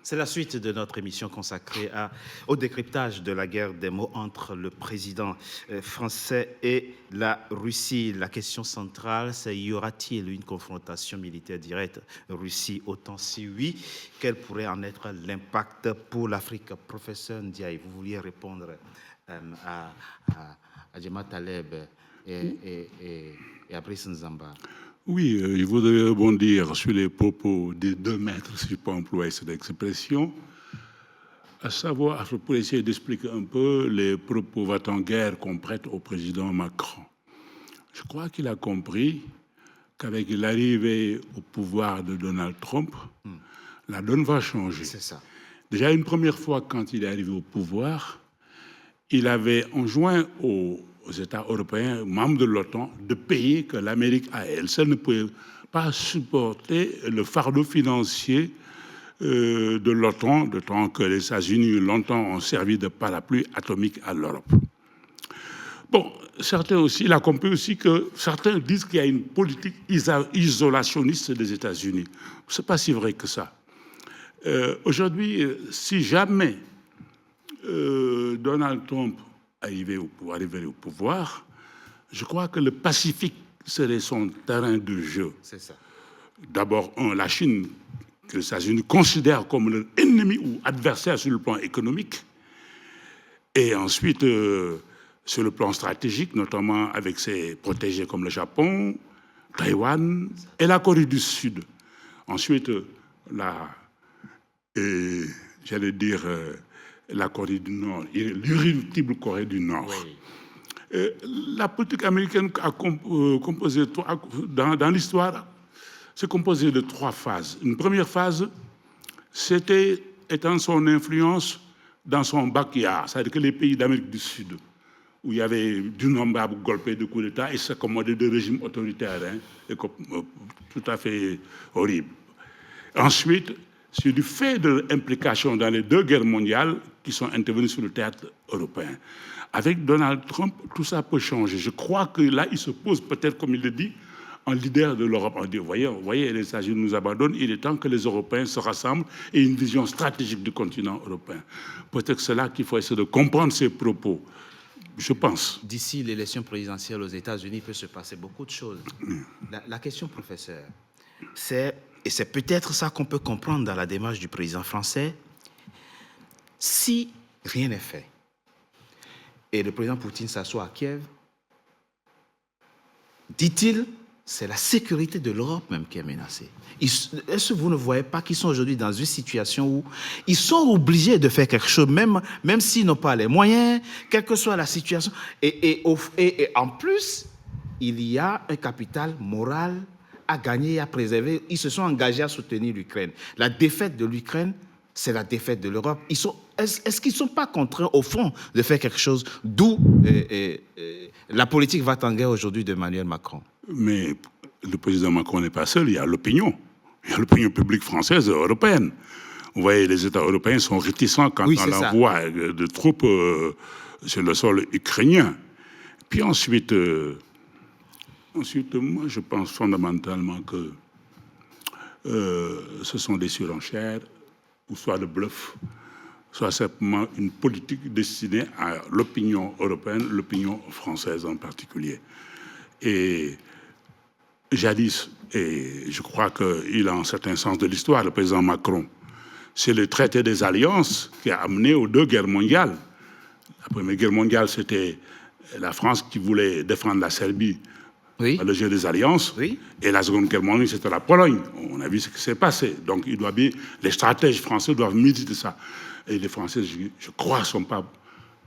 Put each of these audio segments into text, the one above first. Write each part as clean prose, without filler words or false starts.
C'est la suite de notre émission consacrée au décryptage de la guerre des mots entre le président français et la Russie. La question centrale, c'est y aura-t-il une confrontation militaire directe Russie-OTAN? Si oui, quel pourrait en être l'impact pour l'Afrique? Professeur Ndiaye, vous vouliez répondre à Adjema Taleb et à Brice Nzamba. Oui, je voudrais rebondir sur les propos des 2 maîtres, si je peux employer cette expression, à savoir, pour essayer d'expliquer un peu les propos va-t-en-guerre qu'on prête au président Macron. Je crois qu'il a compris qu'avec l'arrivée au pouvoir de Donald Trump, la donne va changer. C'est ça. Déjà, une première fois, quand il est arrivé au pouvoir, il avait enjoint aux États européens, membres de l'OTAN, de payer que l'Amérique à elle seule ne pouvait pas supporter le fardeau financier de l'OTAN, de temps que les États-Unis longtemps ont servi de parapluie atomique à l'Europe. Bon, certains aussi, il a compris aussi que certains disent qu'il y a une politique isolationniste des États-Unis. Ce n'est pas si vrai que ça. Aujourd'hui, si jamais Donald Trump arrivé au pouvoir, je crois que le Pacifique serait son terrain de jeu. C'est ça. D'abord, la Chine, que les États-Unis considèrent comme leur ennemi ou adversaire sur le plan économique, et ensuite, sur le plan stratégique, notamment avec ses protégés comme le Japon, Taïwan et la Corée du Sud. Ensuite, la Corée du Nord, l'irréductible Corée du Nord. Oui. La politique américaine a composé, dans l'histoire, c'est composé de 3 phases. Une première phase, c'était étendre son influence dans son backyard, c'est-à-dire que les pays d'Amérique du Sud, où il y avait d'innombrables golpes de coups d'État et s'accommoder de régimes autoritaires, tout à fait horribles. Ensuite, c'est du fait de l'implication dans les 2 guerres mondiales qui sont intervenues sur le théâtre européen. Avec Donald Trump, tout ça peut changer. Je crois que là, il se pose peut-être, comme il le dit, en leader de l'Europe. On dit, voyez, les États-Unis nous abandonnent, il est temps que les Européens se rassemblent et une vision stratégique du continent européen. Peut-être que c'est là qu'il faut essayer de comprendre ces propos. Je pense. D'ici l'élection présidentielle aux États-Unis, il peut se passer beaucoup de choses. La question, professeur, et c'est peut-être ça qu'on peut comprendre dans la démarche du président français, si rien n'est fait, et le président Poutine s'assoit à Kiev, dit-il, c'est la sécurité de l'Europe même qui est menacée. Est-ce que vous ne voyez pas qu'ils sont aujourd'hui dans une situation où ils sont obligés de faire quelque chose, même s'ils n'ont pas les moyens, quelle que soit la situation. Et en plus, il y a un capital moral à gagner et à préserver. Ils se sont engagés à soutenir l'Ukraine. La défaite de l'Ukraine, c'est la défaite de l'Europe. Est-ce qu'ils ne sont pas contraints, au fond, de faire quelque chose, d'où la politique va-t-en-guerre aujourd'hui d'Emmanuel Macron? Mais le président Macron n'est pas seul, il y a l'opinion. Il y a l'opinion publique française et européenne. Vous voyez, les États européens sont réticents quand on envoie de troupes sur le sol ukrainien. Puis ensuite, moi, je pense fondamentalement que ce sont des surenchères, ou soit le bluff, soit simplement une politique destinée à l'opinion européenne, l'opinion française en particulier. Et jadis, et je crois qu'il a un certain sens de l'histoire, le président Macron, c'est le traité des alliances qui a amené aux 2 guerres mondiales. La première guerre mondiale, c'était la France qui voulait défendre la Serbie par le jeu des alliances. Oui. Et la Seconde Guerre mondiale, c'était la Pologne. On a vu ce qui s'est passé. Donc, les stratèges français doivent méditer ça. Et les Français, je crois, ne sont pas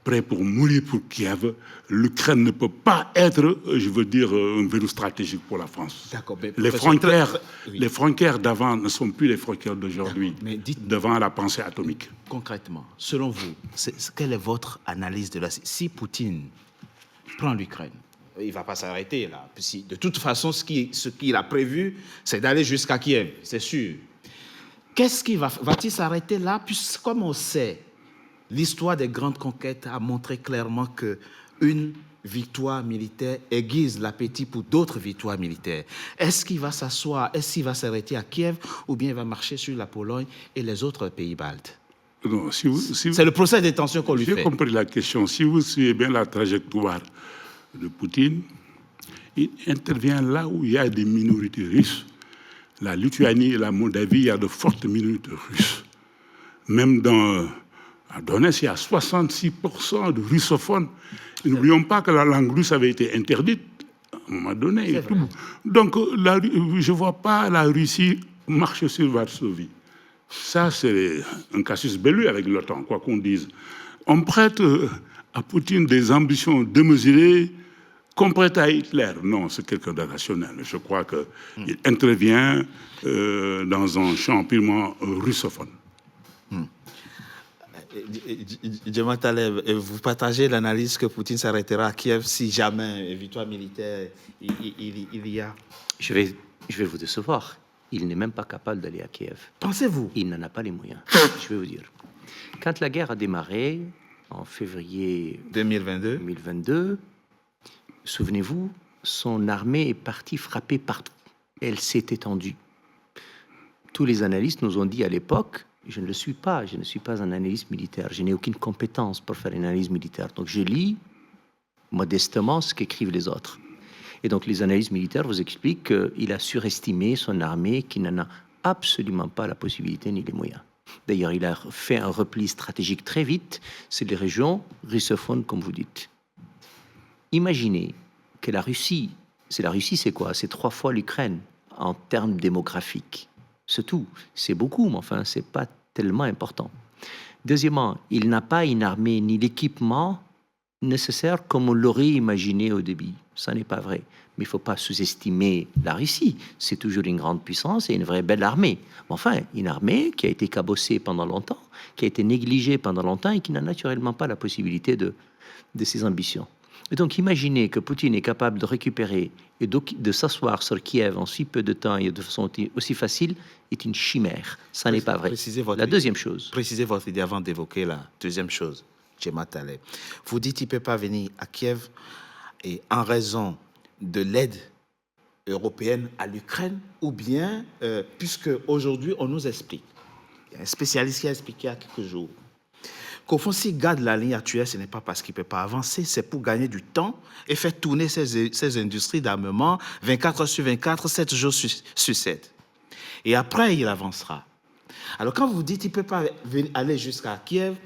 prêts pour mourir pour Kiev. L'Ukraine ne peut pas être, je veux dire, un verrou stratégique pour la France. D'accord. Les frontières d'avant ne sont plus les frontières d'aujourd'hui, devant la pensée atomique. Concrètement, selon vous, quelle est votre analyse de si Poutine prend l'Ukraine? Il ne va pas s'arrêter là. De toute façon, ce qu'il a prévu, c'est d'aller jusqu'à Kiev, c'est sûr. Qu'est-ce qui va-t-il s'arrêter là? Puisque, comme on sait, l'histoire des grandes conquêtes a montré clairement qu'une victoire militaire aiguise l'appétit pour d'autres victoires militaires. Est-ce qu'il va s'asseoir, est-ce qu'il va s'arrêter à Kiev ou bien il va marcher sur la Pologne et les autres pays baltes? Non, c'est le procès des tensions qu'on lui fait. J'ai compris la question. Si vous suivez bien la trajectoire de Poutine, il intervient là où il y a des minorités russes. La Lituanie et la Moldavie, il y a de fortes minorités russes. Même à Donetsk, il y a 66% de russophones. Et n'oublions pas que la langue russe avait été interdite à un moment donné. Et tout. Donc, je ne vois pas la Russie marcher sur Varsovie. Ça, c'est un casus belli avec l'OTAN, quoi qu'on dise. On prête à Poutine des ambitions démesurées qu'on prête à Hitler. Non, c'est quelqu'un de rationnel. Je crois qu'il intervient dans un champ purement russophone. Djemat Taleb, vous partagez l'analyse que Poutine s'arrêtera à Kiev si jamais victoire militaire il y a? Je vais vous décevoir. Il n'est même pas capable d'aller à Kiev. Pensez-vous? Il n'en a pas les moyens. Je vais vous dire. Quand la guerre a démarré, en février 2022, souvenez-vous, son armée est partie frapper partout. Elle s'est étendue. Tous les analystes nous ont dit à l'époque, je ne suis pas un analyste militaire, je n'ai aucune compétence pour faire une analyse militaire. Donc je lis modestement ce qu'écrivent les autres. Et donc les analystes militaires vous expliquent qu'il a surestimé son armée, qui n'en a absolument pas la possibilité ni les moyens. D'ailleurs, il a fait un repli stratégique très vite. C'est les régions russophones, comme vous dites. Imaginez que la Russie, c'est quoi? C'est 3 fois l'Ukraine en termes démographiques. C'est tout. C'est beaucoup, mais enfin, c'est pas tellement important. Deuxièmement, il n'a pas une armée ni l'équipement nécessaire comme on l'aurait imaginé au début. Ça n'est pas vrai. Mais il ne faut pas sous-estimer la Russie. C'est toujours une grande puissance et une vraie belle armée. Mais enfin, une armée qui a été cabossée pendant longtemps, qui a été négligée pendant longtemps et qui n'a naturellement pas la possibilité de ses ambitions. Et donc, imaginez que Poutine est capable de récupérer et de s'asseoir sur Kiev en si peu de temps et de façon aussi facile est une chimère. Ça n'est pas vrai. La deuxième chose. Précisez votre idée avant d'évoquer la deuxième chose. Djemat Taleb. Vous dites qu'il ne peut pas venir à Kiev et en raison de l'aide européenne à l'Ukraine ou bien, puisque aujourd'hui on nous explique, il y a un spécialiste qui a expliqué il y a quelques jours, qu'au fond, s'il garde la ligne actuelle, ce n'est pas parce qu'il ne peut pas avancer, c'est pour gagner du temps et faire tourner ces industries d'armement 24 heures sur 24, 7 jours sur 7. Et après, il avancera. Alors, quand vous dites qu'il ne peut pas aller jusqu'à Kiev,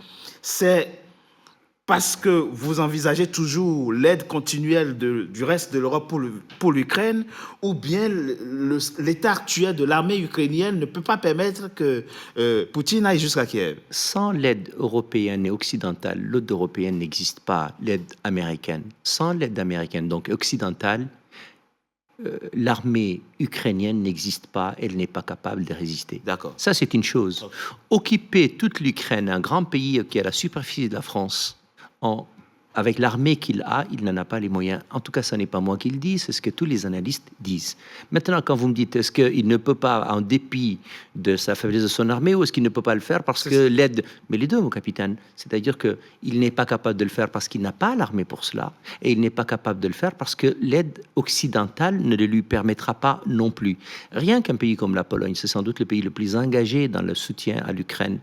c'est parce que vous envisagez toujours l'aide continuelle du reste de l'Europe pour l'Ukraine, ou bien l'état actuel de l'armée ukrainienne ne peut pas permettre que Poutine aille jusqu'à Kiev? Sans l'aide européenne et occidentale, l'aide européenne n'existe pas, l'aide américaine. Sans l'aide américaine, donc occidentale, l'armée ukrainienne n'existe pas, elle n'est pas capable de résister. D'accord. Ça, c'est une chose. Okay. Occuper toute l'Ukraine, un grand pays qui a la superficie de la France, avec l'armée qu'il a, il n'en a pas les moyens. En tout cas, ce n'est pas moi qui le dis, c'est ce que tous les analystes disent. Maintenant, quand vous me dites, est-ce qu'il ne peut pas, en dépit de sa faiblesse de son armée, ou est-ce qu'il ne peut pas le faire parce que l'aide... Mais les deux, mon capitaine. C'est-à-dire qu'il n'est pas capable de le faire parce qu'il n'a pas l'armée pour cela, et il n'est pas capable de le faire parce que l'aide occidentale ne le lui permettra pas non plus. Rien qu'un pays comme la Pologne, c'est sans doute le pays le plus engagé dans le soutien à l'Ukraine,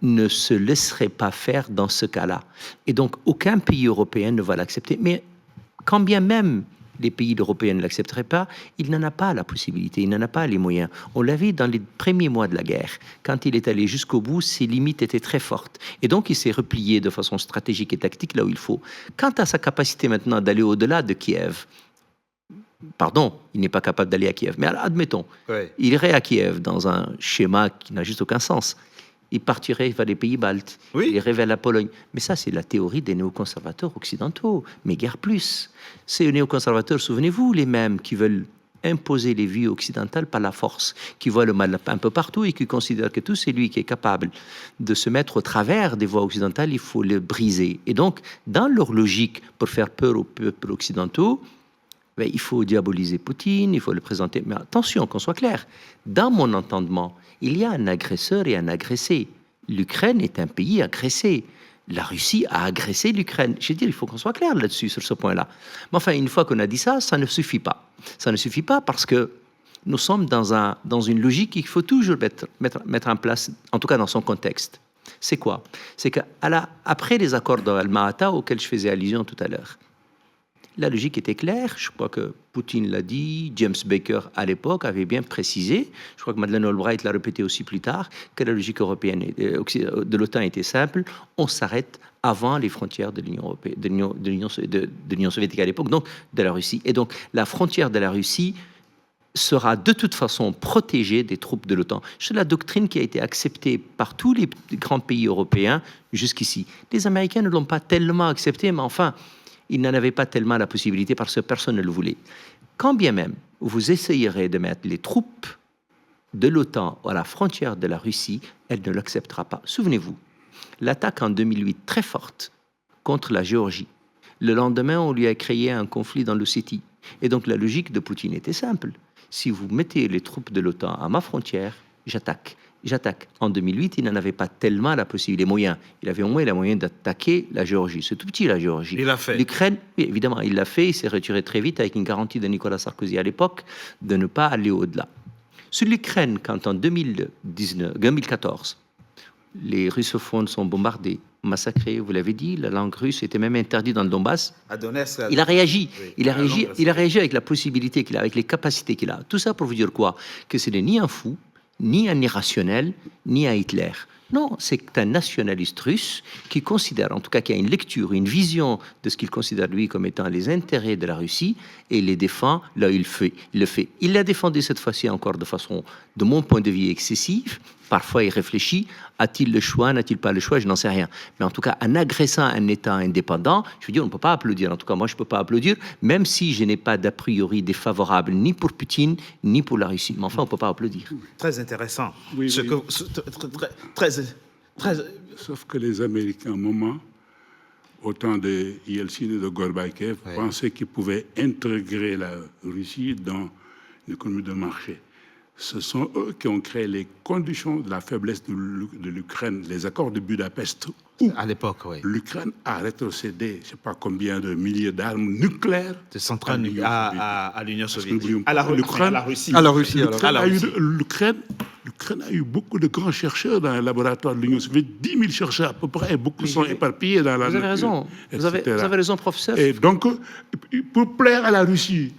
ne se laisserait pas faire dans ce cas-là. Et donc, aucun pays européen ne va l'accepter. Mais quand bien même les pays européens ne l'accepteraient pas, il n'en a pas la possibilité, il n'en a pas les moyens. On l'a vu dans les premiers mois de la guerre. Quand il est allé jusqu'au bout, ses limites étaient très fortes. Et donc, il s'est replié de façon stratégique et tactique là où il faut. Quant à sa capacité maintenant d'aller au-delà de Kiev, pardon, il n'est pas capable d'aller à Kiev. Mais admettons, il irait à Kiev dans un schéma qui n'a juste aucun sens. Il partirait vers les pays baltes, il irait vers la Pologne. Mais ça, c'est la théorie des néoconservateurs occidentaux, mais guère plus. Ces néoconservateurs, souvenez-vous, les mêmes qui veulent imposer les vues occidentales par la force, qui voient le mal un peu partout et qui considèrent que tout celui qui est capable de se mettre au travers des voies occidentales, il faut le briser. Et donc, dans leur logique, pour faire peur aux peuples occidentaux, il faut diaboliser Poutine, il faut le présenter. Mais attention, qu'on soit clair, dans mon entendement, il y a un agresseur et un agressé. L'Ukraine est un pays agressé. La Russie a agressé l'Ukraine. Je veux dire, il faut qu'on soit clair là-dessus, sur ce point-là. Mais enfin, une fois qu'on a dit ça, ça ne suffit pas. Ça ne suffit pas parce que nous sommes dans une logique qu'il faut toujours mettre en place, en tout cas dans son contexte. C'est quoi? C'est qu'après les accords d'Alma-Ata auxquels je faisais allusion tout à l'heure, la logique était claire. Je crois que Poutine l'a dit, James Baker à l'époque avait bien précisé, je crois que Madeleine Albright l'a répété aussi plus tard, que la logique européenne de l'OTAN était simple, on s'arrête avant les frontières de l'Union soviétique à l'époque, donc de la Russie. Et donc la frontière de la Russie sera de toute façon protégée des troupes de l'OTAN. C'est la doctrine qui a été acceptée par tous les grands pays européens jusqu'ici. Les Américains ne l'ont pas tellement acceptée, mais enfin, ils n'en avaient pas tellement la possibilité parce que personne ne le voulait. Quand bien même vous essayerez de mettre les troupes de l'OTAN à la frontière de la Russie, elle ne l'acceptera pas. Souvenez-vous, l'attaque en 2008 très forte contre la Géorgie. Le lendemain, on lui a créé un conflit dans l'Ossétie. Et donc la logique de Poutine était simple. Si vous mettez les troupes de l'OTAN à ma frontière, j'attaque. En 2008, il n'en avait pas tellement la possibilité, les moyens. Il avait au moins les moyens d'attaquer la Géorgie. C'est tout petit, la Géorgie. Il l'a fait. L'Ukraine, oui, évidemment, il l'a fait. Il s'est retiré très vite avec une garantie de Nicolas Sarkozy à l'époque de ne pas aller au-delà. Sur l'Ukraine, quand en 2014, les russophones sont bombardés, massacrés, vous l'avez dit, la langue russe était même interdite dans le Donbass. À Donetsk, Il a réagi. oui. Il a réagi avec la possibilité qu'il a, avec les capacités qu'il a. Tout ça pour vous dire quoi? Que ce n'est ni un fou, ni un irrationnel, ni un Hitler. Non, c'est un nationaliste russe qui considère, en tout cas qui a une lecture, une vision de ce qu'il considère lui comme étant les intérêts de la Russie et les défend là où il le fait. Il l'a défendu cette fois-ci encore de façon, de mon point de vue, excessive. Parfois, il réfléchit. A-t-il le choix? N'a-t-il pas le choix? Je n'en sais rien. Mais en tout cas, en agressant un État indépendant, je veux dire, on ne peut pas applaudir. En tout cas, moi, je ne peux pas applaudir, même si je n'ai pas d'a priori défavorable ni pour Poutine, ni pour la Russie. Mais enfin, on ne peut pas applaudir. Très intéressant. Oui, Ce oui. Très, Sauf que les Américains, à un moment, au temps de Yeltsin et de Gorbachev, pensaient qu'ils pouvaient intégrer la Russie dans l'économie de marché. Ce sont eux qui ont créé les conditions de la faiblesse de l'Ukraine, les accords de Budapest, où à l'époque, oui. l'Ukraine a rétrocédé, je ne sais pas combien de milliers d'armes nucléaires De centrale à l'Union soviétique. À la Russie. À la Russie. L'Ukraine a eu beaucoup de grands chercheurs dans le laboratoire de l'Union soviétique, 10 000 chercheurs à peu près, et beaucoup sont éparpillés dans la Vous avez nature, raison. Vous avez raison, professeur. Et donc, pour plaire à la Russie,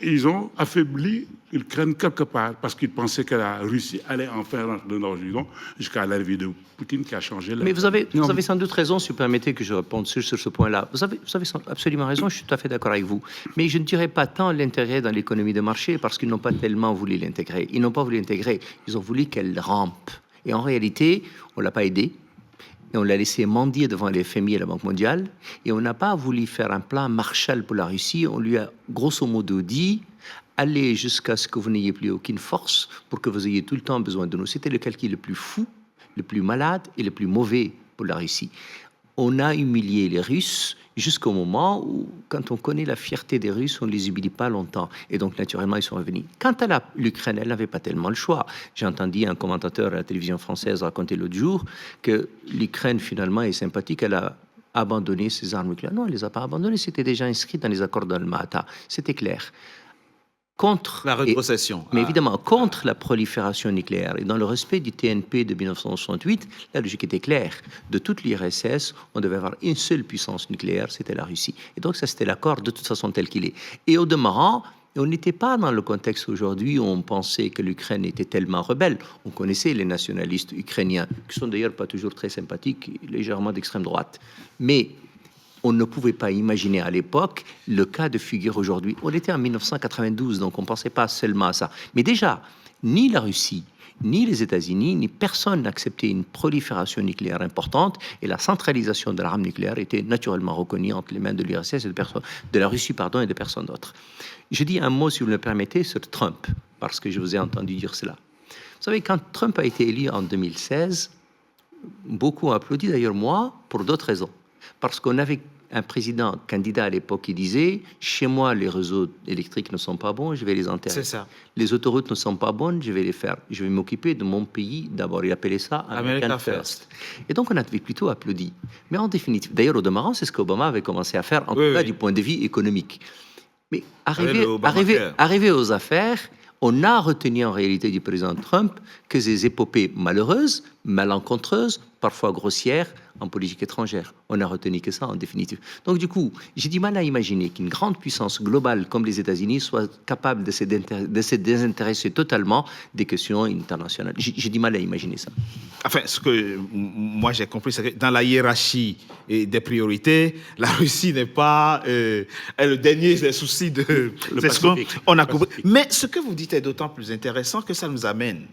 ils ont affaibli l'Ukraine quelque part parce qu'ils pensaient que la Russie allait enfin rentrer dans l'Union jusqu'à l'arrivée de Poutine qui a changé la... Mais vous avez sans doute raison, si vous permettez que je réponde sur ce point-là. Vous avez absolument raison, je suis tout à fait d'accord avec vous. Mais je ne dirais pas tant l'intérêt dans l'économie de marché parce qu'ils n'ont pas tellement voulu l'intégrer. Ils n'ont pas voulu l'intégrer, ils ont voulu qu'elle rampe. Et en réalité, on ne l'a pas aidé. Et on l'a laissé mendier devant les FMI et la Banque mondiale. Et on n'a pas voulu faire un plan Marshall pour la Russie. On lui a grosso modo dit allez jusqu'à ce que vous n'ayez plus aucune force pour que vous ayez tout le temps besoin de nous. C'était le calcul le plus fou, le plus malade et le plus mauvais pour la Russie. On a humilié les Russes jusqu'au moment où, quand on connaît la fierté des Russes, on ne les humilie pas longtemps. Et donc, naturellement, ils sont revenus. Quant à l'Ukraine, elle n'avait pas tellement le choix. J'ai entendu un commentateur à la télévision française raconter l'autre jour que l'Ukraine, finalement, est sympathique. Elle a abandonné ses armes nucléaires. Non, elle ne les a pas abandonnées. C'était déjà inscrit dans les accords d'Alma-Ata. C'était clair. Contre la rétrocession. Mais évidemment, contre la prolifération nucléaire et dans le respect du TNP de 1968, la logique était claire. De toute l'URSS, on devait avoir une seule puissance nucléaire, c'était la Russie. Et donc ça, c'était l'accord de toute façon tel qu'il est. Et au demeurant, on n'était pas dans le contexte aujourd'hui où on pensait que l'Ukraine était tellement rebelle. On connaissait les nationalistes ukrainiens, qui sont d'ailleurs pas toujours très sympathiques, légèrement d'extrême droite. Mais on ne pouvait pas imaginer à l'époque le cas de figure aujourd'hui. On était en 1992, donc on ne pensait pas seulement à ça. Mais déjà, ni la Russie, ni les États-Unis, ni personne n'acceptait une prolifération nucléaire importante et la centralisation de l'arme nucléaire était naturellement reconnue entre les mains de l'URSS et de la Russie et de personne d'autre. Je dis un mot, si vous me le permettez, sur Trump, parce que je vous ai entendu dire cela. Vous savez, quand Trump a été élu en 2016, beaucoup ont applaudi, d'ailleurs moi, pour d'autres raisons. Parce qu'on avait un président candidat à l'époque qui disait « Chez moi, les réseaux électriques ne sont pas bons, je vais les enterrer. C'est ça. Les autoroutes ne sont pas bonnes, je vais les faire. Je vais m'occuper de mon pays d'abord. » Il appelait ça American First. Et donc, on avait plutôt applaudi. Mais en définitive, d'ailleurs, au demeurant, c'est ce qu'Obama avait commencé à faire, en tout cas du point de vue économique. Mais arrivé aux affaires, on a retenu en réalité du président Trump que ces épopées malheureuses, malencontreuses, parfois grossières en politique étrangère. On n'a retenu que ça en définitive. Donc du coup, j'ai du mal à imaginer qu'une grande puissance globale comme les États-Unis soit capable de se désintéresser totalement des questions internationales. J'ai du mal à imaginer ça. Enfin, ce que moi j'ai compris, c'est que dans la hiérarchie des priorités, la Russie n'est pas le dernier des soucis de... Le Pacifique. On a compris. Mais ce que vous dites est d'autant plus intéressant que ça nous amène,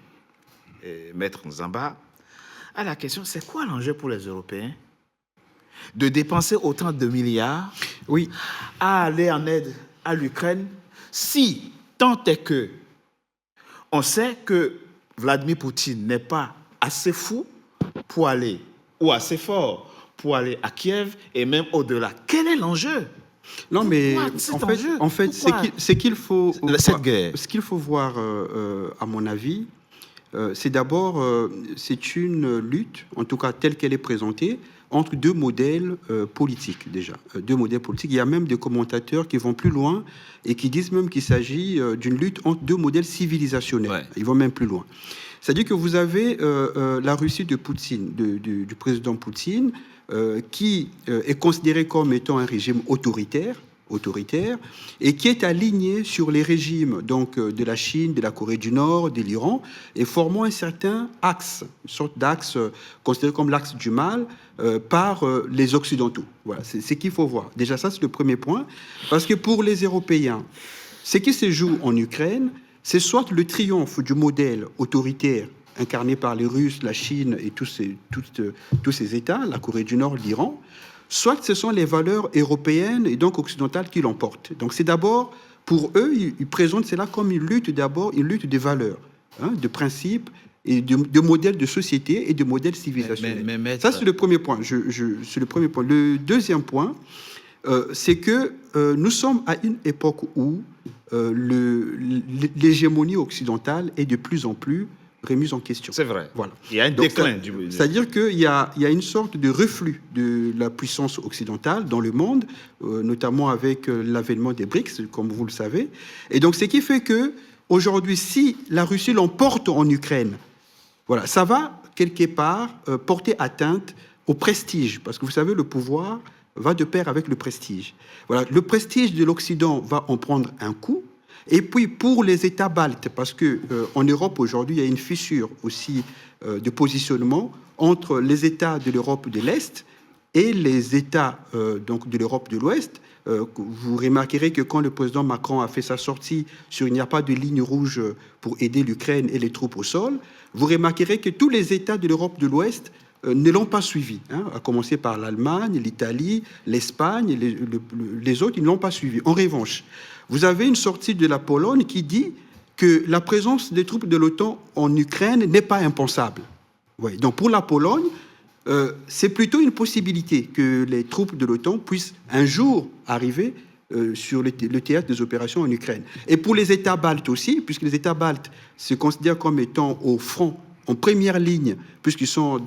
Maître Nzamba, à la question, c'est quoi l'enjeu pour les Européens de dépenser autant de milliards à aller en aide à l'Ukraine si tant est que on sait que Vladimir Poutine n'est pas assez fou pour aller, ou assez fort pour aller à Kiev et même au-delà. Quel est l'enjeu? Non, mais en fait, ce qu'il faut voir, à mon avis, c'est d'abord, c'est une lutte, en tout cas telle qu'elle est présentée, entre deux modèles politiques déjà. Deux modèles politiques. Il y a même des commentateurs qui vont plus loin et qui disent même qu'il s'agit d'une lutte entre deux modèles civilisationnels. Ouais. Ils vont même plus loin. C'est-à-dire que vous avez la Russie de Poutine, du président Poutine, qui est considéré comme étant un régime autoritaire et qui est aligné sur les régimes donc de la Chine, de la Corée du Nord, de l'Iran, et formant un certain axe, une sorte d'axe considéré comme l'axe du mal par les Occidentaux. Voilà, c'est ce qu'il faut voir. Déjà, ça, c'est le premier point, parce que pour les Européens, ce qui se joue en Ukraine, c'est soit le triomphe du modèle autoritaire incarné par les Russes, la Chine et tous ces États, la Corée du Nord, l'Iran, soit ce sont les valeurs européennes et donc occidentales qui l'emportent. Donc c'est d'abord, pour eux, ils présentent cela comme une lutte des valeurs, de principes et de modèles de société et de modèles civilisationnels. Ça, c'est le premier point. C'est le premier point. Le deuxième point, c'est que nous sommes à une époque où l'hégémonie occidentale est de plus en plus remise en question. C'est vrai. Voilà. Il y a un déclin. C'est-à-dire qu'il y a une sorte de reflux de la puissance occidentale dans le monde, notamment avec l'avènement des BRICS, comme vous le savez. Et donc, ce qui fait que aujourd'hui, si la Russie l'emporte en Ukraine, voilà, ça va quelque part porter atteinte au prestige, parce que vous savez, le pouvoir va de pair avec le prestige. Voilà, le prestige de l'Occident va en prendre un coup. Et puis pour les États baltes, parce que en Europe aujourd'hui il y a une fissure aussi de positionnement entre les États de l'Europe de l'Est et les États donc de l'Europe de l'Ouest. Vous remarquerez que quand le président Macron a fait sa sortie sur il n'y a pas de ligne rouge pour aider l'Ukraine et les troupes au sol, vous remarquerez que tous les États de l'Europe de l'Ouest ne l'ont pas suivi, à commencer par l'Allemagne, l'Italie, l'Espagne, les autres, ils ne l'ont pas suivi. En revanche, vous avez une sortie de la Pologne qui dit que la présence des troupes de l'OTAN en Ukraine n'est pas impensable. Ouais, donc pour la Pologne, c'est plutôt une possibilité que les troupes de l'OTAN puissent un jour arriver sur le théâtre des opérations en Ukraine. Et pour les États baltes aussi, puisque les États baltes se considèrent comme étant au front, en première ligne, puisqu'ils ont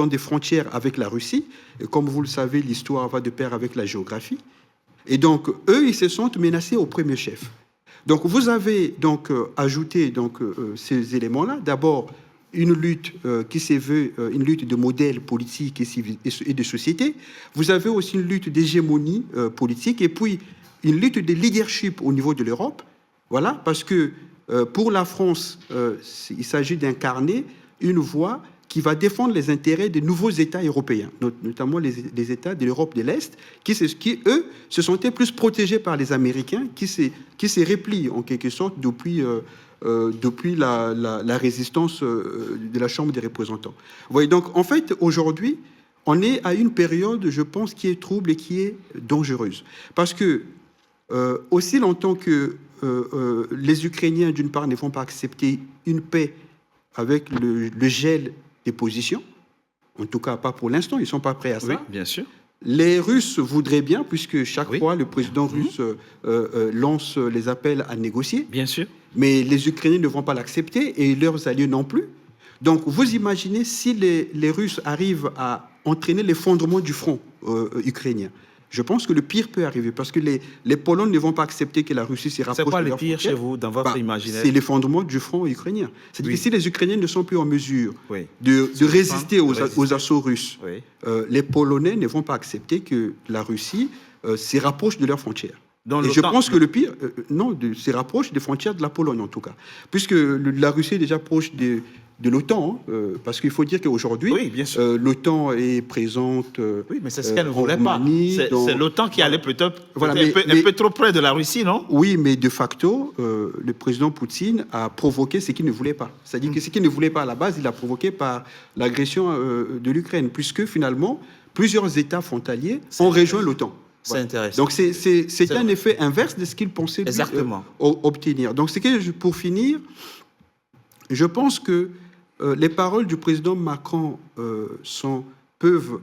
des frontières avec la Russie. Et comme vous le savez, l'histoire va de pair avec la géographie. Et donc, eux, ils se sentent menacés au premier chef. Donc, vous avez donc ajouté ces éléments-là. D'abord, une lutte qui se veut une lutte de modèle politique et de société. Vous avez aussi une lutte d'hégémonie politique et puis une lutte de leadership au niveau de l'Europe. Voilà, parce que pour la France, il s'agit d'incarner une voix qui va défendre les intérêts des nouveaux États européens, notamment les États de l'Europe de l'Est, qui, eux, se sentaient plus protégés par les Américains, qui se replient en quelque sorte depuis la résistance de la Chambre des représentants. Vous voyez, donc, en fait, aujourd'hui, on est à une période, je pense, qui est trouble et qui est dangereuse. Parce que, aussi longtemps que les Ukrainiens, d'une part, ne vont pas accepter une paix avec le gel des positions, En tout cas, pas pour l'instant, ils ne sont pas prêts à ça. Oui, bien sûr. Les Russes voudraient bien, puisque chaque fois, le président russe lance les appels à négocier. Bien sûr. Mais les Ukrainiens ne vont pas l'accepter et leurs alliés non plus. Donc, vous imaginez si les Russes arrivent à entraîner l'effondrement du front ukrainien. Je pense que le pire peut arriver parce que les Polonais ne vont pas accepter que la Russie se rapproche. C'est quoi de le leur pire frontière. chez vous, dans votre imaginaire? C'est l'effondrement du front ukrainien. C'est-à-dire que si les Ukrainiens ne sont plus en mesure de résister aux assauts russes, les Polonais ne vont pas accepter que la Russie se rapproche de leurs frontières. Et je pense que le pire, se rapproche des frontières de la Pologne en tout cas. Puisque la Russie est déjà proche de l'OTAN, parce qu'il faut dire qu'aujourd'hui, l'OTAN est présente. Oui, mais c'est ce qu'elle ne voulait pas. C'est l'OTAN qui allait plutôt un peu trop près de la Russie, non? Oui, mais de facto, le président Poutine a provoqué ce qu'il ne voulait pas. C'est-à-dire que ce qu'il ne voulait pas à la base, il l'a provoqué par l'agression de l'Ukraine, puisque finalement, plusieurs États frontaliers ont rejoint l'OTAN. C'est intéressant. Donc c'est un effet inverse de ce qu'il pensait obtenir. Donc pour finir, je pense que les paroles du président Macron peuvent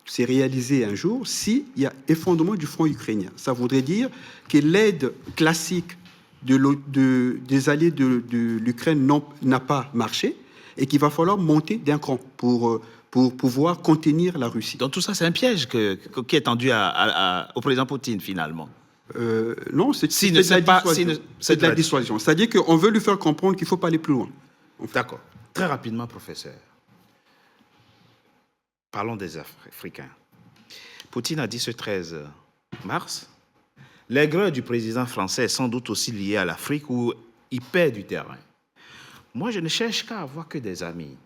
se réaliser un jour s'il y a effondrement du front ukrainien. Ça voudrait dire que l'aide classique des alliés de l'Ukraine n'a pas marché et qu'il va falloir monter d'un cran pour pouvoir contenir la Russie. Donc tout ça, c'est un piège qui est tendu au président Poutine, finalement. Non, c'est de la dissuasion. C'est-à-dire qu'on veut lui faire comprendre qu'il ne faut pas aller plus loin. D'accord. Très rapidement, professeur. Parlons des Africains. Poutine a dit ce 13 mars, l'aigreur du président français est sans doute aussi liée à l'Afrique où il perd du terrain. Moi, je ne cherche qu'à avoir que des amis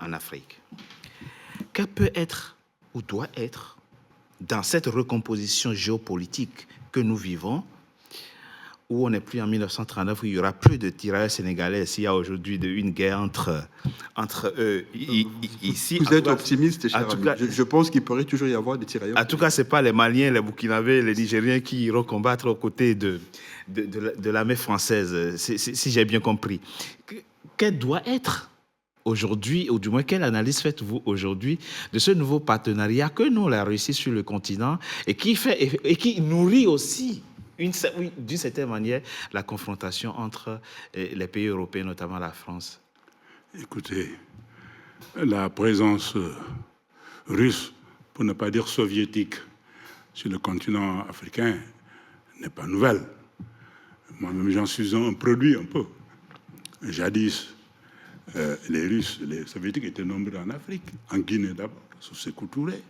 en Afrique. Quel peut être ou doit être, dans cette recomposition géopolitique que nous vivons, où on n'est plus en 1939, où il n'y aura plus de tirailleurs sénégalais, s'il y a aujourd'hui une guerre entre eux ici. Vous êtes optimiste, cher ami. Je pense qu'il pourrait toujours y avoir des tirailleurs. En tout cas, ce n'est pas les Maliens, les Burkinabés, les Nigériens qui iront combattre aux côtés de l'armée française, si j'ai bien compris. Quel doit être aujourd'hui, ou du moins quelle analyse faites-vous aujourd'hui de ce nouveau partenariat que nous, la Russie sur le continent, et qui nourrit aussi d'une certaine manière, la confrontation entre les pays européens, notamment la France? Écoutez, la présence russe, pour ne pas dire soviétique, sur le continent africain n'est pas nouvelle. Moi-même, j'en suis un produit un peu. Jadis, les Russes, les Soviétiques étaient nombreux en Afrique, en Guinée d'abord, sous Sékou Touré.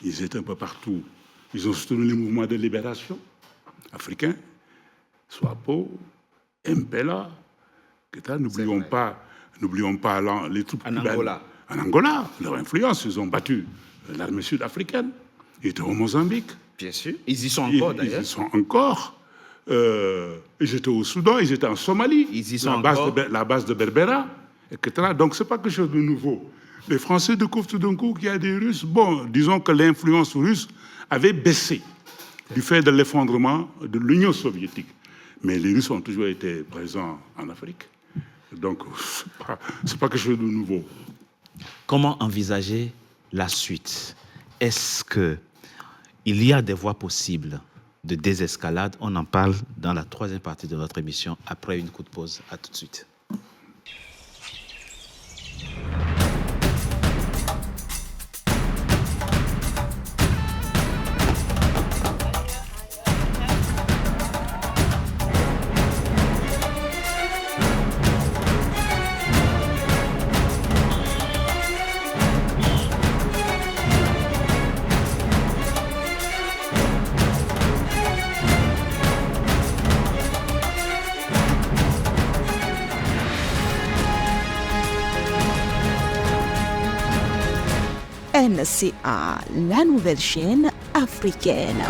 Ils étaient un peu partout. Ils ont soutenu les mouvements de libération africains, SWAPO, MPLA, n'oublions pas les troupes cubaines. En Angola, leur influence, ils ont battu l'armée sud-africaine. Ils étaient au Mozambique. Bien sûr. Ils y sont encore, d'ailleurs. Ils y sont encore. Ils étaient au Soudan, ils étaient en Somalie. Ils y sont encore. La base de Berbera, etc. Donc, ce n'est pas quelque chose de nouveau. Les Français découvrent tout d'un coup qu'il y a des Russes. Bon, disons que l'influence russe avait baissé du fait de l'effondrement de l'Union soviétique. Mais les Russes ont toujours été présents en Afrique. Donc, ce n'est pas quelque chose de nouveau. Comment envisager la suite? Est-ce qu'il y a des voies possibles de désescalade? On en parle dans la troisième partie de notre émission, après une courte pause. À tout de suite. NCA, la nouvelle chaîne africaine.